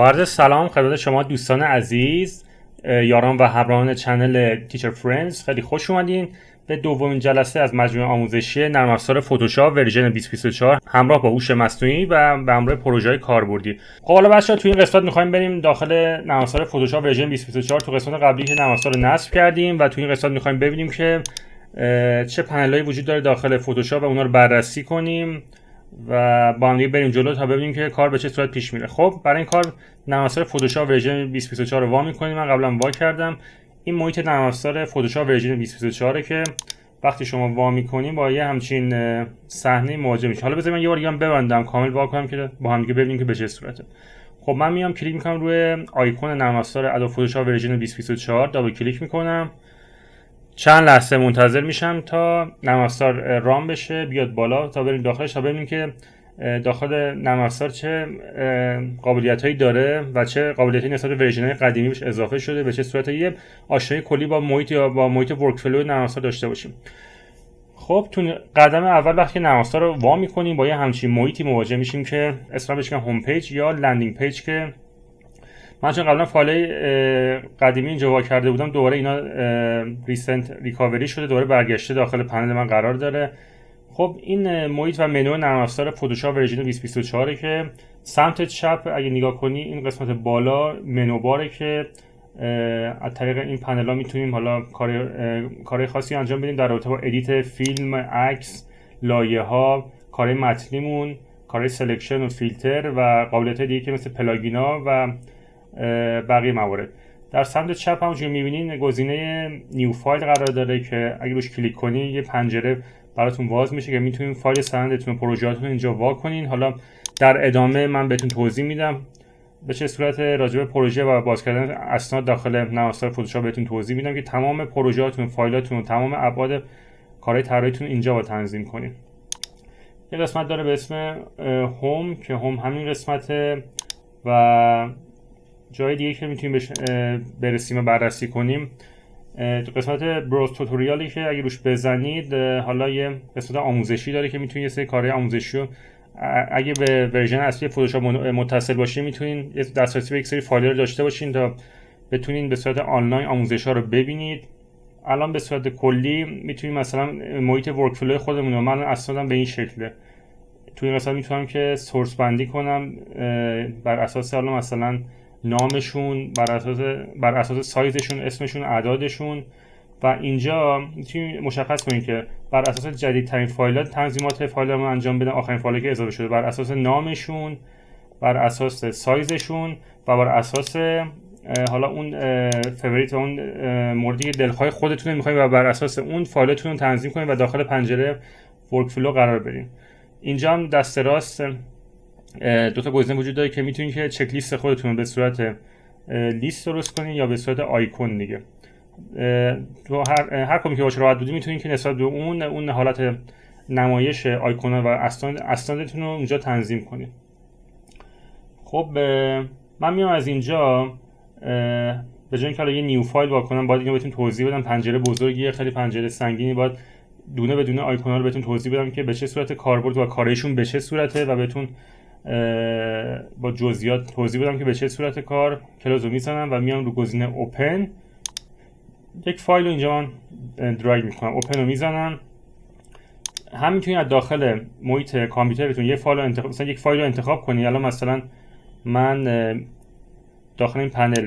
با عرض سلام خدمت شما دوستان عزیز، یاران و همراهان چنل تیچر فرندز، خیلی خوش اومدین به دومین جلسه از مجموعه آموزشی نرم افزار فتوشاپ ورژن 2024 همراه با هوش مصنوعی و به همراه پروژه‌های کاربردی. خب حالا بچه‌ها توی این قسمت می‌خوایم بریم داخل نرم افزار فتوشاپ ورژن 2024. تو قسمت قبلی که نرم افزار رو نصب کردیم و توی این قسمت می‌خوایم ببینیم که چه پنل‌هایی وجود داره داخل فتوشاپ و اونا رو بررسی کنیم و با هم دیگه بریم جلو تا ببینیم که کار به چه صورت پیش میره. خب برای این کار نرم افزار فتوشاپ ورژن 2024 رو وا می‌کنیم. من قبلا وا کردم. این محیط نرم افزار فتوشاپ ورژن 2024 که وقتی شما وا می‌کنیم با یه همچین صحنه مواجه میشید. حالا بذارید من یه بار دیگه هم ببندم کامل وا کنم که با هم دیگه ببینیم که به چه صورته. خب من میام کلیک می‌کنم روی آیکون نرم افزار ادوب فتوشاپ ورژن 2024، دابل کلیک می‌کنم. چند لحظه منتظر میشم تا نرم افزار رام بشه، بیاد بالا تا بریم داخلش تا ببینیم که داخل نرم افزار چه قابلیتایی داره و چه قابلیتی نسبت به ورژن‌های قدیمی بهش اضافه شده، به چه صورت. یه آشنایی کلی با محیط یا با محیط ورک فلو نرم افزار داشته باشیم. خب تو قدم اول وقتی نرم افزار رو وا می‌کنیم با یه همچین محیطی مواجه میشیم که اسمش بهش میگن هوم پیج یا لندینگ پیج، که من چون قبلا فایل‌های قدیمی اینجا وا کرده بودم دوباره اینا ریسنت ریکاوری شده، دوباره برگشته داخل پنل من قرار داره. خب این محیط و منو نرم افزار فتوشاپ ورژن 2024 که سمت چپ اگه نگاه کنی این قسمت بالا منو باره که از طریق این پنل‌ها میتونیم حالا کار خاصی انجام بدیم در رابطه با ادیت فیلم، عکس، لایه‌ها، کارهای متنیمون، کارهای سلکشن و فیلتر و قابلیت‌های دیگه که مثل پلاگین‌ها و بقیه موارد. در سمت چپ همونجوری می‌بینین گزینه نیو فایل قرار داره که اگه روش کلیک کنی یه پنجره براتون باز میشه که میتونین فایل سندتون و پروژه‌هاتون اینجا وا کنین. حالا در ادامه من بهتون توضیح میدم به چه صورت راجع به پروژه و باز کردن اسناد داخل نرم افزار فتوشاپ بهتون توضیح میدم که تمام پروژه‌هاتون، فایلاتون و تمام ابعاد کارهای طراحیتون اینجا با تنظیم کنین. یه قسمت داره به اسم هوم که هوم همین قسمته و جای دیگه که میتونیم بهش برسیم و بررسی کنیم تو قسمت بروز توتوریالی که اگه روش بزنید حالا یه قسمت آموزشی داره که میتونید یه سری کارهای آموزشی رو اگه به ورژن اصلی فتوشاپ متصل باشین میتونین دسترسی به یک سری فایل رو داشته باشین تا بتونین به صورت آنلاین آموزش‌ها رو ببینید. الان به صورت کلی میتونیم مثلا محیط ورک فلو خودمون رو، من اساساً به این شکله، توی این قسمت میتونم که سورس بندی کنم بر اساس حالا مثلا نامشون، بر اساس سایزشون، اسمشون، اعدادشون و اینجا میتونیم مشخص کنیم که بر اساس جدیدترین فایلات تنظیمات فایل رو انجام بدم، آخرین فایلی که اضافه شده بر اساس نامشون، بر اساس سایزشون و بر اساس حالا اون فیوریت و اون موردی که دلخواه خودتون میخواید و بر اساس اون فایلاتون رو تنظیم کنید و داخل پنجره ورک فلو قرار بدین. اینجا هم دست راست دو تا گزینه وجود داره که میتونید که چک لیست خودتون رو به صورت لیست درست کنید یا به صورت آیکون دیگه. تو هر کدومی که باشه راحت بودید میتونید که نسبت به اون حالت نمایش آیکونا و اسنادتون رو اونجا تنظیم کنید. خب من میام از اینجا به جای اینکه یه نیو فایل وا کنم باید اینو بهتون توضیح بدم. پنجره بزرگیه، خیلی پنجره سنگینی، باید دونه به دونه آیکونا رو بهتون توضیح بدم که به چه صورت کاربرد و کارشون به چه صورته و بهتون با جزئیات توضیح بدم که به چه صورت کار. کلوز رو میزنم و میام رو گزینه اوپن، یک فایل رو اینجا من دراگ میکنم، اوپن رو میزنم. هم میتونید از داخل محیط کامپیوترتون یک فایل رو انتخاب کنید. الان مثلا من داخل این پنل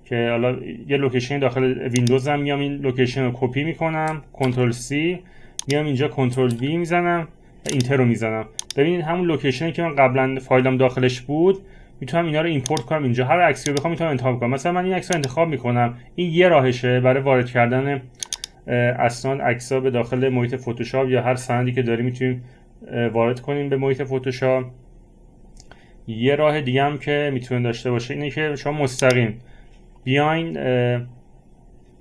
که حالا یه لوکیشن داخل ویندوز هم میام این لوکیشن رو کپی میکنم، کنترل سی، میام اینجا کنترل وی میزنم و اینتر رو میزنم. ببینید همون لوکیشنی که من قبلا فایلم داخلش بود میتونم اینا رو ایمپورت کنم اینجا. هر عکسی رو بخوام میتونم انتخاب کنم. مثلا من این عکس رو انتخاب میکنم، این یه راهشه برای وارد کردن اسناد عکس‌ها به داخل محیط فتوشاپ یا هر سندی که داریم میتونیم وارد کنیم به محیط فتوشاپ. یه راه دیگه هم که میتونه داشته باشه اینه که شما مستقیم بیاین،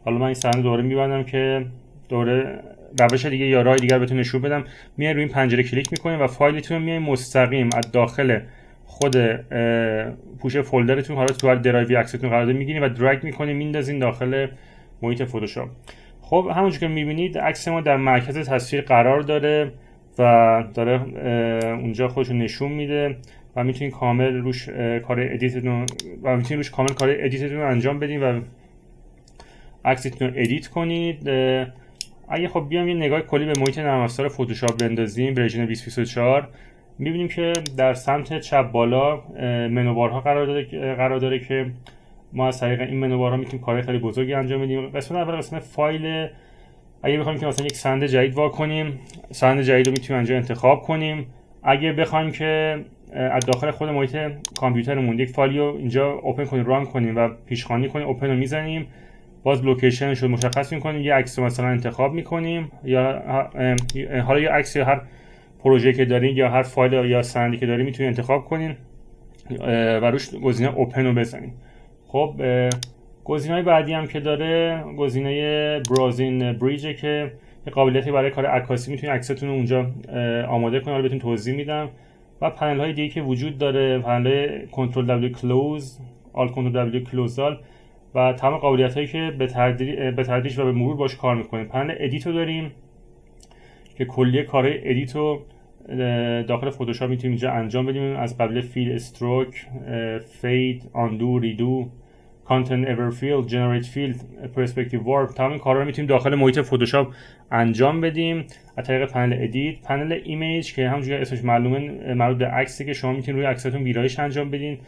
حالا من این صحنه دوباره میبندم که دوباره روش دیگه یا راه دیگه رو بهتون نشون بدم. میاین روی این پنجره کلیک میکنین و فایلتون رو میاین مستقیم از داخل خود پوش فولدرتون، حالا تو هر درایو عکستون قرار داره، میگیرین و دراگ میکنین میندازین داخل محیط فتوشاپ. خب همونجوری که میبینید عکس ما در مرکز تصویر قرار داره و داره اونجا خودشون نشون میده و میتونید کامل روش کار ادیتتون رو انجام بدین و عکستون رو ادیت کنید. اگه خب بیام یه نگاه کلی به محیط نرم افزار فتوشاپ بندازیم ورژن 2024 میبینیم که در سمت چپ بالا منوبارها قرار داره که ما از طریق این منوبارها میتونیم کارهای خیلی بزرگی انجام بدیم. قسمت اول قسمت فایل، اگه بخوایم که مثلا یک سند جدید وا کنیم، سند جدید رو میتونیم اینجا انتخاب کنیم. اگه بخوایم که از داخل خود محیط کامپیوترمون یک فایلی رو اینجا اوپن کنیم، ران کنیم و پیشخوانی کنیم، اوپن رو میزنیم، باز لوکیشنش رو مشخص میکنیم، یه عکس رو مثلا انتخاب میکنیم یا حالا یه عکس یا هر پروژه که دارین یا هر فایل یا سندی که دارین میتونید انتخاب کنین و روش گزینه اوپن رو بزنین. خب گزینه‌های بعدی هم که داره گزینه براوزین بریج که یه قابلیتی برای کار عکاسی، میتونید عکستون رو اونجا آماده کنید. حالا بهتون توضیح میدم. و پنل های دیگه که وجود داره، پنل کنترل دبلیو کلوز، آل کنترل دبلیو کلوز آل و تمام قابلیت هایی که به تدریج و به مرور باش کار میکنیم. پنل ادیت رو داریم که کلیه کارهای ادیت رو داخل فتوشاپ میتونیم اینجا انجام بدیم، از قبل فیل، استروک، فید، آندو، ریدو، کانتنت اور فیل، جنریت فیل، پرسپکتیو وارپ، تمام این کارا رو میتونیم داخل محیط فتوشاپ انجام بدیم از طریق پنل ادیت. پنل ایمیج که همونجوری اسمش معلومه مربوط به عکسی که شما میتونید روی عکستون ویرایش انجام بدین.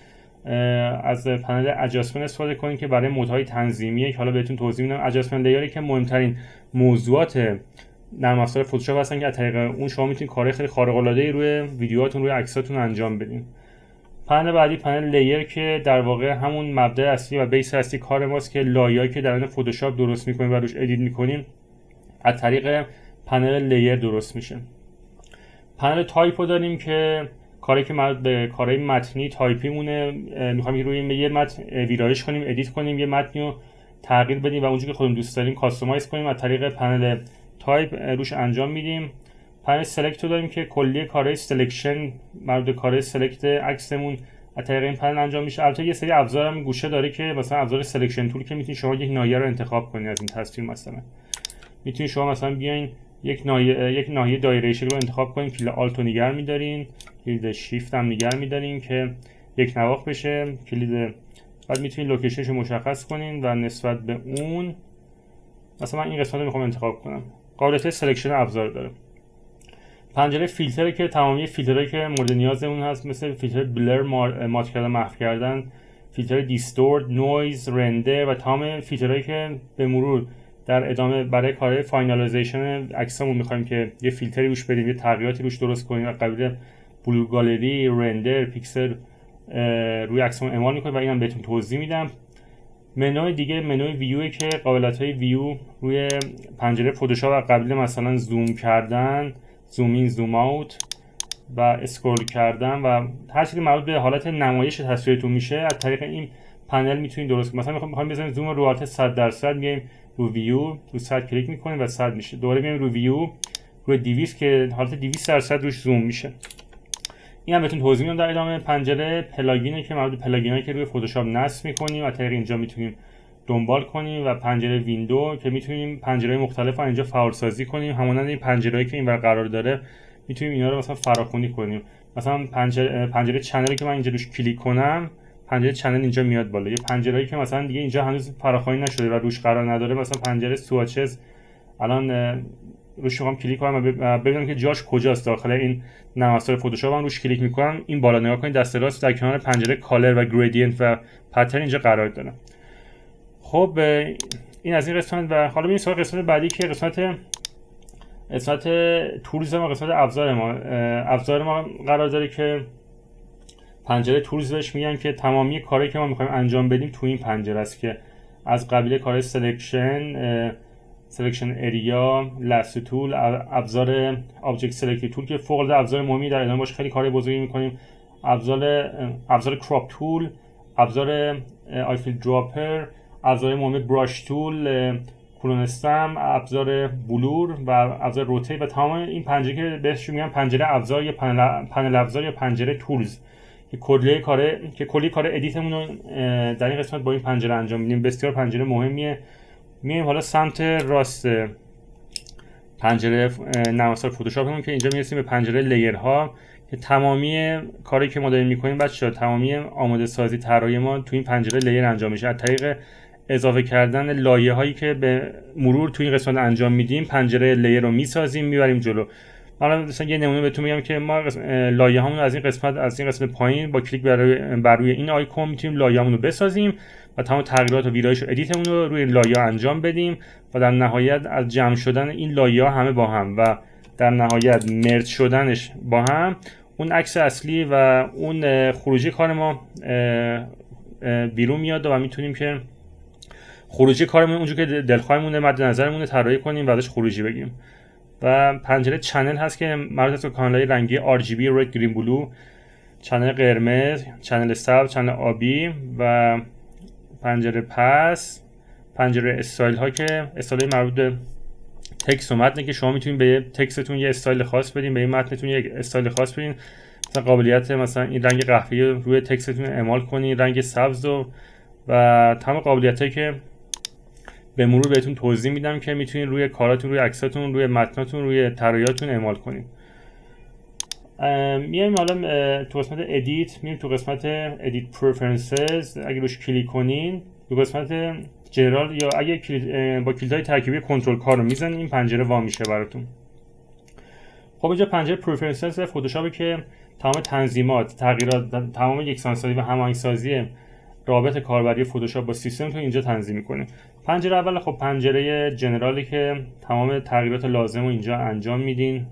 از پنل ادجاستمنت استفاده کنین که برای مودهای تنظیمیه که حالا بهتون توضیح میدم. ادجاستمنت لیری که مهمترین موضوعات نرم افزار فتوشاپ هستن که از طریق اون شما میتونید کارهای خیلی خارق العاده روی ویدیوهاتون، روی عکساتون انجام بدین. پنل بعدی پنل لیر که در واقع همون مبدا اصلی و بیس اصلی کار ماست که لایه‌ای که درون فتوشاپ درست می‌کنیم و روش ادیت می‌کنیم از طریق پنل لیر درست میشه. پنل تایپ رو داریم که کاری که مربوط به کارهای متنی تایپی مونه، می‌خوایم روی یه متن ویرایش کنیم، ادیت کنیم، یه متنی رو تغییر بدیم و اونجوری که خودمون دوست داریم کاستومایز کنیم، از طریق پنل تایپ روش انجام میدیم. پنل سلکت رو داریم که کلیه کارهای سلکشن مربوط به کارهای سلکت عکسمون از طریق این پنل انجام میشه. البته یه سری ابزار هم گوشه داره که مثلا ابزار سلکشن تول که میتونید شما یک ناحیه رو انتخاب کنید از این تصویر. مثلا میتونید شما مثلا بیاین یک ناحیه دایره شکل رو انتخاب کنید، کلید آلت رو نگه می‌دارین، کلید شیفت هم نگه می‌دارین که یک نواخت بشه، کلید بعد میتونید لوکیشنش رو مشخص کنین و نسبت به اون مثلا من این قسمت رو میخوام انتخاب کنم. قابلیت سلکشن ابزار داره. پنجره فیلتره که تمامی فیلترهایی که مورد نیازمون هست، مثل فیلتر بلر، مات کردن، محو کردن، فیلتر دیستورت، نویز، رندر و تمام فیلترهایی که به مرور در ادامه برای کارهای فاینالایزیشن عکسامون میخوایم که یه فیلتری روش بدیم، یه تغییراتی روش درست کنیم، از قبیل بلور گالری، رندر، پیکسل روی عکسمون اعمال میکنیم و اینم بهتون توضیح میدم. منوی دیگه منوی ویو که قابلیت‌های ویو روی پنجره فتوشاپ از قبیل مثلا زوم کردن، زوم این، زوم اوت و اسکرول کردن و هر چیزی مربوط به حالت نمایش تصویرتون میشه از طریق این پنل میتونید درست کنید. مثلا میخوایم بزنیم زوم رو حالت 100%، میایم رو ویو، رو 100 کلیک میکنیم و 100 میشه. دوباره میایم رو ویو، روی 200 که حالت 200% روش زوم میشه. این هم بهتون توضیح میدم در ادامه. پنجره پلاگینه که مربوط به پلاگینایی که روی فتوشاپ نصب میکنیم و طریق اینجا میتونیم دنبال کنیم و پنجره ویندو که میتونیم پنجره مختلف رو اینجا فعال سازی کنیم، همونند این پنجرهایی که اینور قرار داره میتونیم اینا رو مثلا فراخوانی کنیم. مثلا پنجره چنلی که من اینجا روش کلیک کنم، پنجره چنل اینجا میاد بالا. یه پنجرهایی که مثلا دیگه اینجا هنوز فراخوانی نشده و روش قرار نداره، مثلا پنجره سواتچز، الان روش میخوام کلیک کنم و ببینم که جاش کجاست داخل این نرم افزار فتوشاپ. من روش کلیک میکنم، این بالا نگاه کنید، دست راست در کنار پنجره کالر و گریدینت و پترن اینجا قرار داره. خب این از این قسمت و حالا بریم سراغ قسمت بعدی که قسمت تولز ما، قسمت ابزار ما قرار داره که پنجره تولز بهش میگن که تمامی کارهایی که ما میخوایم انجام بدیم تو این پنجره است که از قبیل کارهای سلکشن اریا، لاسو تول، ابزار آبجکت سلکتیو تول که فوق العاده ابزار مهمی در ادامه باش خیلی کار بزرگی میکنیم، ابزار کراپ تول، ابزار آیفیل دراپر، ابزار مهم براش تول، کلون استم، ابزار بلور و ابزار روتیت و تمام این پنجره که بهش میگن پنجره ابزار یا پنل ابزار یا پنجره تولز که کلی کار ادیتمون رو در این قسمت با این پنجره انجام میدیم. بسیار پنجره مهمیه. میایم حالا سمت راست پنجره نرم افزار فتوشاپمون که اینجا میرسیم به پنجره لیرها که تمامی کاری که ما داریم میکنیم بچه‌ها، تمامی آماده سازی طراحی ما تو این پنجره لیر انجام میشه. از طریق اضافه کردن لایه هایی که به مرور تو این قسمت انجام میدیم پنجره لیر رو میسازیم، میبریم جلو. حالا مثلا یه نمونه بهتون میگم که ما لایه هامون از این قسمت پایین با کلیک بر روی این آیکون میتونیم لایه هامون رو بسازیم و تمام تغییرات و ویرایش و ادیتمون رو روی لایه انجام بدیم و در نهایت از جمع شدن این لایه ها همه با هم و در نهایت مرج شدنش با هم اون عکس اصلی و اون خروجی کار ما بیرون میاد و میتونیم که خروجی کارمون اونجور که دلخواهمونه مد نظرمونه طراحی کنیم و ازش خروجی بگیم. و پنجره چنل هست که مربوط به کانال‌های رنگی RGB Red Green Blue، چنل قرمز، چنل سبز، چنل آبی و پنجره پس، پنجره استایل ها که استایل مربوط به تکست و متن که شما میتونید به تکستتون یه استایل خاص بدین، به این متنتون یه استایل خاص بدین. مثلا قابلیت مثلا این رنگ قهوه‌ای روی تکستتون اعمال کنین، رنگ سبز و تمام قابلیتایی که به مرور بهتون توضیح میدم که میتونید روی کاراتون، روی عکساتون، روی متناتون، روی طراحیاتون اعمال کنید. میایم حالا تو قسمت ادیت، میریم تو قسمت ادیت پرفرنسز. اگه روش کلیک کنین تو قسمت جنرال یا اگه با کلیدهای ترکیبی کنترل کار رو میزنین این پنجره وا میشه براتون. خب اینجا پنجره پرفرنسز فتوشاپ که تمام تنظیمات، تغییرات، تمام یکسانسازی و هماهنگسازی رابط کاربری فتوشاپ با سیستمتون اینجا تنظیم میکنه. پنجره اول خب پنجره جنرالی که تمام تغییرات لازم رو اینجا انجام میدین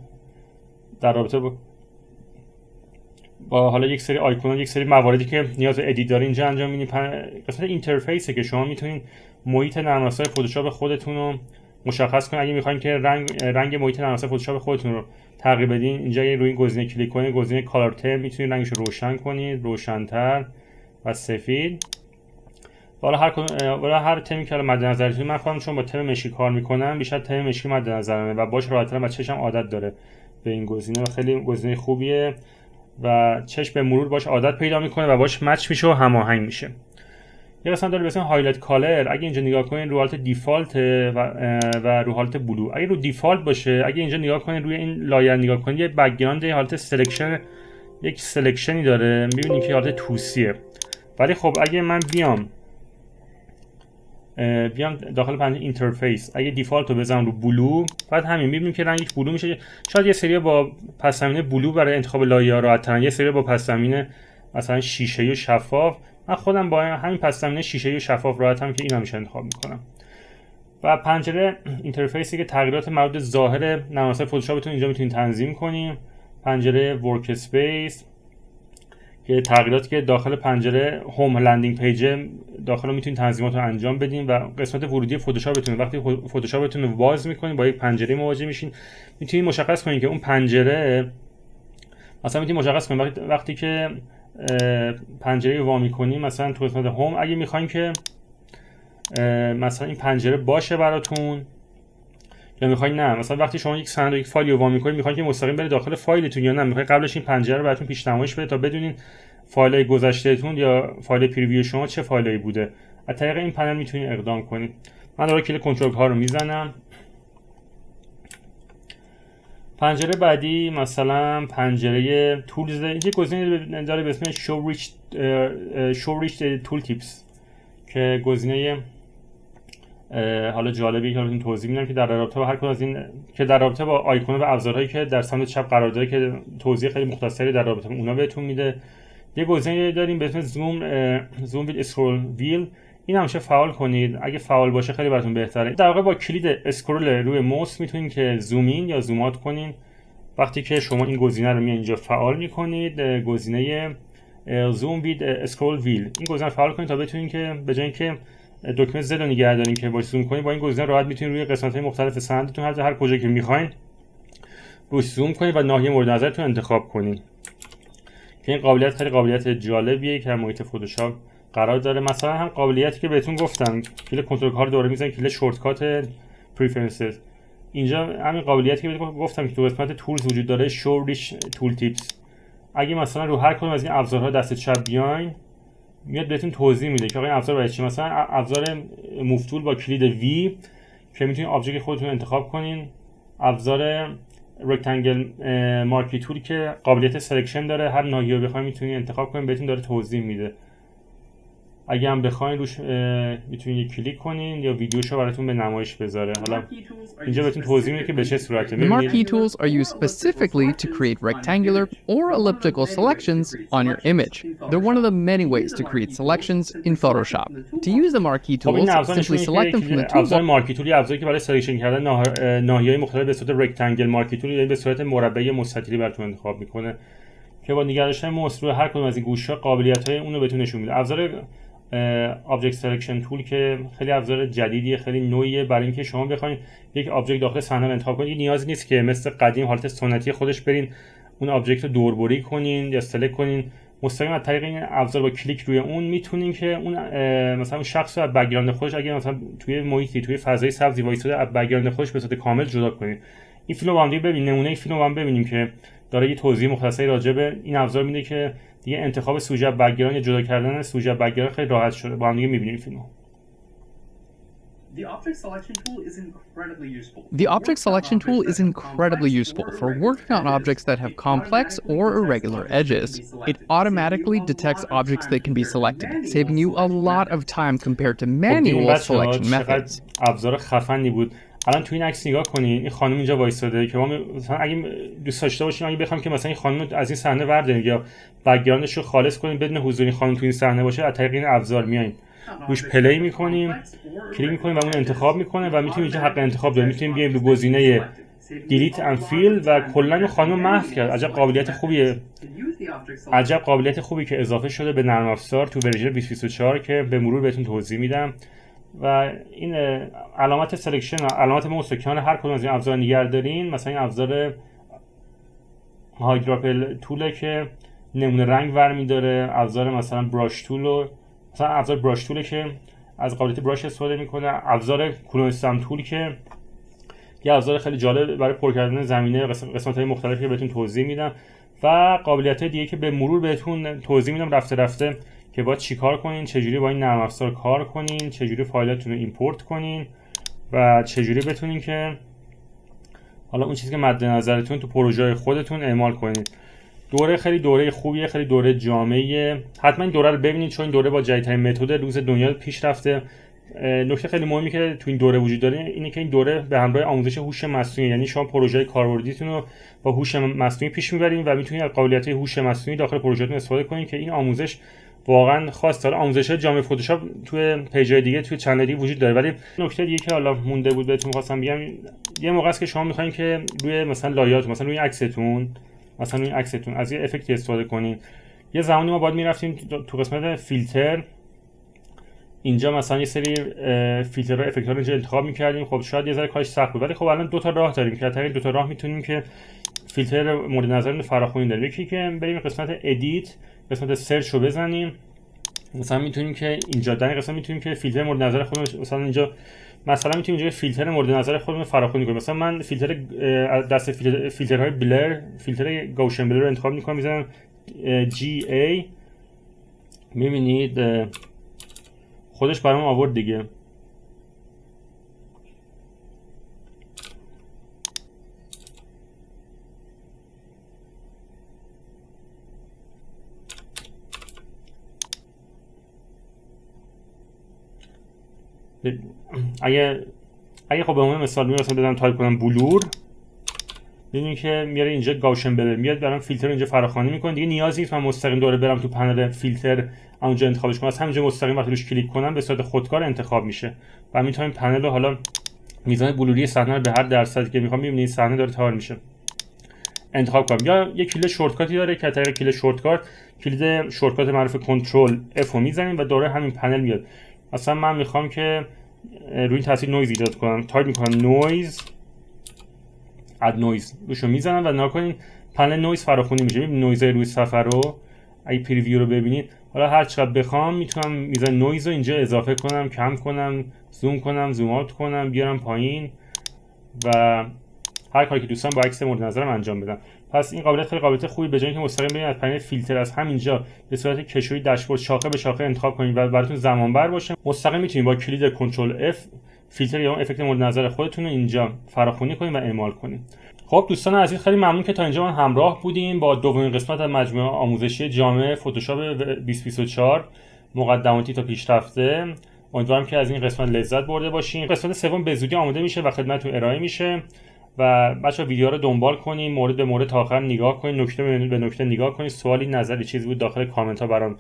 در رابطه با حالا یک سری آیکون، یک سری مواردی که نیاز به ادیت داره اینجا انجام میدین. قسمت اینترفیسه که شما میتونین محیط نرم افزار فتوشاپ خودتون رو مشخص کنین. اگه میخواین که رنگ محیط نرم افزار فتوشاپ خودتون رو تغییر بدین، اینجا روی این گزینه کلیک کنید، گزینه کالر تم، میتونید رنگش رو روشن کنید، روشن‌تر و سفید. حالا هر تمی که مد نظرتون، من خودم چون با تم مشکی کار میکنم بیشتر تم مشکی مد نظرمه و باش راحت‌تر و چشم عادت داره به این گزینه و خیلی گزینه خوبیه و چشم به مرور باش عادت پیدا میکنه و باش مچ میشه و هماهنگ میشه. یه قسمت داره به اسم هایلایت کالر. اگه اینجا نگاه کنین رو حالت دیفالت و رو حالت بلو. اگه رو دیفالت باشه، اگه اینجا نگاه کنین روی این لایه نگاه کنین یه بک‌گراند حالت سلکشن، یک سلکشنی داره، میبینین که حالت توسیه. ولی خب اگه من بیام داخل پنجره اینترفیس، اگه دیفالت رو بزنم رو بلو، بعد همین میبینیم که رنگش بلو میشه. شاید یه سری با پس زمینه بلو برای انتخاب لایه‌ها راحت‌ترن، یه سری با پس زمینه مثلا شیشه‌ای و شفاف. من خودم با همین پس زمینه شیشه‌ای و شفاف راحتم که اینا میشه انتخاب میکنم. و پنجره اینترفیسی که تغییرات مربوط به ظاهر نرم افزار فتوشاپتون اینجا میتونید تنظیم کنیم. پنجره ورک اسپیس که تغییراتی که داخل پنجره هوم لندینگ پیج داخل میتونید تنظیمات رو انجام بدین. و قسمت ورودی فتوشاپتون، وقتی فتوشاپتون رو باز میکنین با یک پنجره مواجه میشین، میتونید مشخص کنین که اون پنجره مثلا میتونید مشخص کنین وقتی که پنجره رو وا میکنین، مثلا تو قسمت هوم اگه میخواین که مثلا این پنجره باشه براتون یا میخواین نه، مثلا وقتی شما یک سند و یک فایل رو وا میکنید میخواین که مستقیم بره داخل فایلتون یا نه میخواین قبلش این پنجره رو براتون پیشنمایش بده تا بدونین فایل‌های گذشتهتون یا فایل پریویو شما چه فایلایی بوده. از طریق این پنل میتونید اقدام کنید. من دارم کلیک کنترل ها رو میزنم. پنجره بعدی مثلا پنجره تولز، اینجا گزینه داره به اسم شو ریچ تول تیپس که گزینه حالا جالبی که بهتون توضیح میدم که در رابطه با هر کدوم از این که در رابطه با آیکون و ابزارهایی که در سمت چپ قرار داره که توضیح خیلی مختصری در رابطه با اونا بهتون میده. یه گزینه داریم به اسم زوم ویل اسکرول ویل. این همیشه فعال کنید، اگه فعال باشه خیلی براتون بهتره. در واقع با کلید اسکرول روی موس میتونید که زوم این یا زوم اوت کنین. وقتی که شما این گزینه رو اینجا فعال میکنید، گزینه زوم وید اسکرول ویل، این گزینه فعال کنید تا بتونید که به جای اینکه دکمه زد رو نگه دارین که باش زوم کنید، با این گزینه راحت میتونید روی قسمت‌های مختلف سندتون هر کجا که میخواین روش زوم کنید و ناحیه مورد نظرتون انتخاب کنید. که این قابلیت خیلی قابلیت جالبیه که محیط فتوشاپ قرار داره. مثلا هم قابلیتی که بهتون گفتم، کلیک کنترل کار دوباره میزنید، کلیک شورتکات پرفرنسز. اینجا همین قابلیتی که بهتون گفتم که تو قسمت تولز وجود داره، شو ریچ تول تیپس. اگه مثلا رو هر کدوم از این ابزارها دست چپ بیاین، میاد بهتون توضیح میده که آقا این ابزار برای چی. مثلا ابزار موو تول با کلید وی که میتونید آبجکت خودتون انتخاب کنین ابزار رکتانگل مارکی تول که قابلیت سلکشن داره، هر ناحیه رو بخواید میتونید انتخاب کنید، بهتون داره توضیح میده. اگه هم بخواید روش میتونید کلیک کنین یا ویدیوشو براتون به نمایش بذاره. حالا اینجا بهتون توضیح میده که به چه صورته. The marquee tools are used specifically to create rectangular or elliptical selections on your image. They're one of the many ways to create selections in Photoshop. To use the marquee tools, simply select them from the ابزار toolbar. مارکی تول ابزاری که برای سلکشن کردن ناحیه‌های مختلف به صورت رکتانگل مارکی تول، یعنی به صورت مربع مستطیلی براتون انتخاب میکنه که با نگه داشتن موس روی هر کدوم از این گوشه‌ها قابلیت‌های اون رو بهتون نشون میده. ابزار آبجکت سلکشن تول که خیلی ابزار جدیدیه، خیلی نوعیه برای اینکه شما بخواید یک آبجکت داخل صحنه رو انتخاب کنید. نیازی نیست که مثل قدیم حالت سنتی خودش برین اون آبجکت رو دوربری کنین یا سلکت کنین. مستقیم از طریق این ابزار با کلیک روی اون میتونین که اون مثلا اون شخص رو از بک‌گراند خودش، اگه مثلا توی محیطی توی فضای سبزی وایساده، از بک‌گراند خودش به صورت کامل جدا کنین. این فیلم رو با هم دیگه ببینیم، نمونه این فیلم رو با هم ببینیم که داره یه توضیح مختصری راجع به این ابزار میده که دیگه انتخاب سوژه بک‌گراند یا جدا کردن سوژه بک‌گراند خیلی راحت شده. با هم دیگه می‌بینیم فیلمو. The object selection tool is incredibly useful for working on objects that have complex or irregular edges. It automatically detects objects that can be selected, saving you a lot of time compared to manual selection methods. ابزار خفنی بود. الان تو این عکس نگاه کنین، این خانم اینجا وایساده که ما مثلا اگه دوست داشته باشیم، اگه بخوام که مثلا این خانم از این صحنه برداریم یا بک‌گراندش رو خالص کنیم بدون حضور این خانم تو این صحنه باشه، از طریق این ابزار میایم روش پلی میکنیم، کلیک میکنیم و اون انتخاب میکنه و میتونیم اینجا حق انتخاب داریم. میتونیم بیایم رو گزینه دیلیت اند فیل و کلا این خانم محو کرد. عجب قابلیت خوبیه، عجب قابلیت خوبی که اضافه شده به نرم افزار تو ورژن 2024 که به مرور بهتون توضیح میدم. و این علامت سلکشن، علامت موس رو کنار هر کدوم از این ابزار نگه دارین. مثلا این ابزار هایدراپل توله که نمونه رنگ برمی داره. ابزار مثلا براش تول، مثلا ابزار براش توله که از قابلیت براش استفاده میکنه. ابزار کلونستم تول که یه ابزار خیلی جالب برای پر کردن زمینه قسمت‌های مختلفی که بهتون توضیح میدم و قابلیت‌های دیگه که به مرور بهتون توضیح میدم رفته رفته که باید چیکار کنین، چجوری با این نرم افزار کار کنین، چجوری فایلاتون رو ایمپورت کنین و چجوری بتونین که حالا اون چیزی که مد نظرتون تو پروژه خودتون اعمال کنین. دوره خیلی دوره خوبیه، خیلی دوره جامعیه. حتما این دوره رو ببینید چون این دوره با جدیدترین متد روز دنیا پیش رفته. نکته خیلی مهمی که تو این دوره وجود داره اینه که این دوره به همراه آموزش هوش مصنوعی، یعنی شما پروژه کاربردیتون رو با هوش مصنوعی پیش میبرین و میتونید از قابلیت‌های هوش مصنوعی داخل پروژهتون استفاده کنین که این آموزش واقعا خاص داره. آموزش‌های جامعه فتوشاپ توی پیج‌های دیگه توی چنل دیگه وجود داره. ولی نکته دیگه که حالا مونده بود بهتون خواستم بگم، یه موقع است که شما می‌خواید که روی مثلا لایه‌هاتون، مثلا روی عکستون، مثلا روی عکستون از یه افکتی استفاده کنین. یه زمانی ما باید می‌رفتیم تو قسمت فیلتر، اینجا مثلا یه سری فیلترها افکت‌ها رو اینجا انتخاب می‌کردیم. خب شاید یه ذره کارش سخت بود، ولی خب الان دو تا راه داریم که از طریق دو تا راه میتونیم که فیلتر مورد نظرمون فراخوانی داریم. یکی که بریم قسمت ادیت، قسمت سرچ رو بزنیم، مثلا میتونیم که اینجا در این قسمت میتونیم که فیلتر مورد نظر خودمون، مثلا اینجا مثلا میتونیم اینجا فیلتر مورد نظر خودمون فراخوانی کنیم. مثلا من فیلتر دست فیلترهای بلر، فیلتر گوشن بلر رو انتخاب می‌کنم، می‌ذارم GA. می‌بینید خودش برام آورد دیگه. اگه خب به عنوان مثال مثلا بدم تایپ کنم بلور، ببینید که میاره اینجا گاوشن بلر میاد برام فیلتر اینجا فراخوانی میکنه. دیگه نیازی نیست من مستقیم دوره برم تو پنل فیلتر اونجا انتخابش کنم، از همینجا مستقیم وقتی روش کلیک کنم به صورت خودکار انتخاب میشه و میتونم پنل رو حالا میزان بلوری صحنه رو به هر درصدی که میخوام ببینید صحنه داره تار میشه انتخاب کنم. یا یک کلید شورتکاتی داره که طریق کلید شورتکات معروف کنترل F رو میزنیم و دوره همین پنل میاد. مثلا من میخوام که روی این تصویر نویز ایجاد کنم، تایپ میکنم نویز، اد نویز روشو میزنم و ناکنین پنل نویز فراخوانی میشه. میبینید نویزهای روی صفحه رو اگه پریویو رو ببینید، حالا هر چقدر بخوام میتونم میزان نویز رو اینجا اضافه کنم، کم کنم، زوم کنم، زوم اوت کنم، بیارم پایین و هر کاری که دوستان با عکس مورد نظرم انجام بدم. پس این قابلیت خیلی قابلیت خوبی به جای اینکه مستقیم برید از پنل فیلتر از همینجا به صورت کشوی داشبورد شاخه به شاخه انتخاب کنید و براتون زمان بر باشه، مستقیم میتونید با کلید کنترل F فیلتر یا افکت مورد نظر خودتون رو اینجا فراخوانی کنید و اعمال کنید. خب دوستان عزیز، خیلی ممنون که تا اینجا من همراه بودیم با دومین قسمت از مجموعه آموزشی جامع فتوشاپ 2024 مقدماتی تا پیشرفته. امیدوارم که از این قسمت لذت برده باشین. قسمت سوم به زودی آماده میشه و خدمتتون ارائه میشه و بچه‌ها ویدیو رو دنبال کنین، مورد به مورد تا آخر نگاه کنین، نکته به نکته نگاه کنین. سوالی، نظری، چیزی بود داخل کامنت ها برام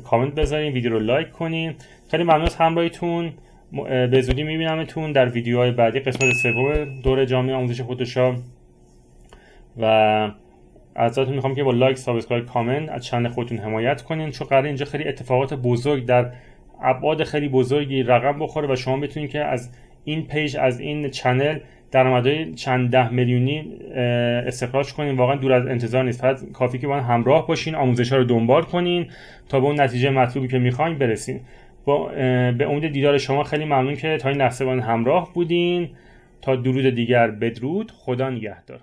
کامنت بذارین، ویدیو رو لایک کنین. خیلی ممنون از همراهیتون. به زودی میبینمتون در ویدیوهای بعدی قسمت سوم دوره جامع آموزش فتوشاپ و ازتون میخوام که با لایک، سابسکرایب، کامنت از چنل خودتون حمایت کنین، چون قراره اینجا خیلی اتفاقات بزرگ در ابعاد خیلی بزرگی رقم بخوره و شما بتونید که از این پیج، از این چنل درآمدهای چند ده میلیونی استخراج کنین. واقعا دور از انتظار نیست، فقط کافی که با همراه باشین، آموزش‌ها رو دنبال کنین تا به اون نتیجه مطلوبی که میخواین برسین. به امید دیدار شما خیلی ممنون که تا این لحظه با همراه بودین. تا درود دیگر، بدرود، خدا نگهدار.